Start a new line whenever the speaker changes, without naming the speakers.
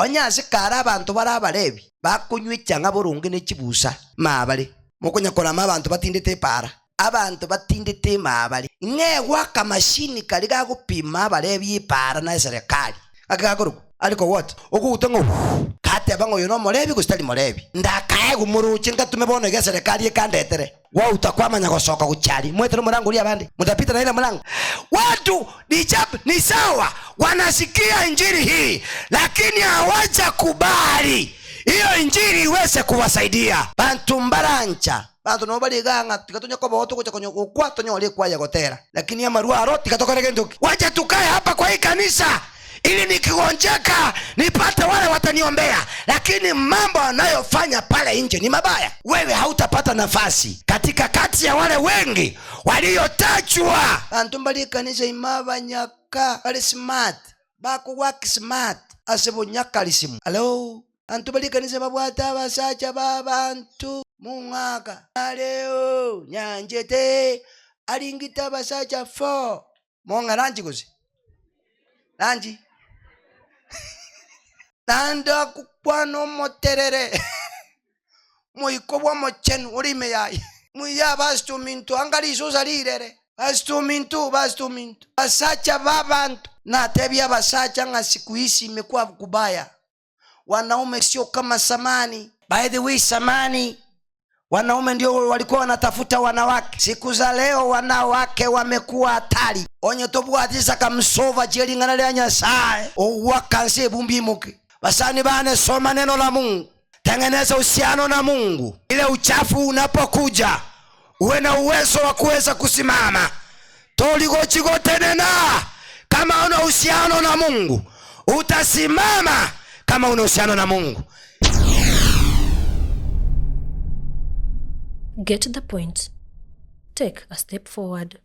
Onyaze kara abantu barabalebi bakunywe cyanga burunge nekibusa mabale mukonyakora abantu batindete para abantu batindete mabale ngewa kamashini kali gagupima abalebi para na serikali akagaruko aliko what okutango kate bango yono molebi gustali molebi ndakaye gumuruche ngatumebona ga serikali ekandetere wa utakwamanya gosoka kuchali mwetero murango uli abandi mutapita na ile murango watu ni sawa wanasikia injili hii lakini hawaja kubali hiyo injili iweze kuwasaidia bantu mbarancha bantu no bali ganga tikatonya ko boto kucha konyo kwato nyole kwa yagotera lakini amarua roti katoka regendoki wacha tukae hapa kwa hii kanisa ili nikigonjeka nipate wale wataniombea, lakini mambo anayofanya pale nje ni mabaya. Wewe hautapata nafasi katika kati ya wale wengi waliotajwa. Bantu mbali kanisa imaba nyaka bali smart bako work smart asebo nyaka lisimu. Hello bantu mbali kanisa babwata basacha babantu mungaka aleo nyanjete alingita basacha 4 monga ranji kuzi ranji nanda kukwano moterere muikobwa mochen urime yayi muya bastu mintu angalizo zalirere bastu mintu basacha babantu na tebia basacha nga siku hizi imekuwa kubaya. Wanaume sio kama samani. By the way, samani wanaume ndio walikuwa wanatafuta wanawake. Siku za leo wanawake wamekuwa hatari. Onye tobu atisa kamsova jelingana le Nyasaye owakanse bumbimuke. Basani bane soma neno la Mungu. Tengeneza uhusiano na Mungu. Ile uchafu unapokuja uwe na uwezo wa kuweza kusimama. Toligochigo tenena. Kama una uhusiano na Mungu utasimama. Kama una uhusiano na Mungu.
Get to the point. Take a step forward.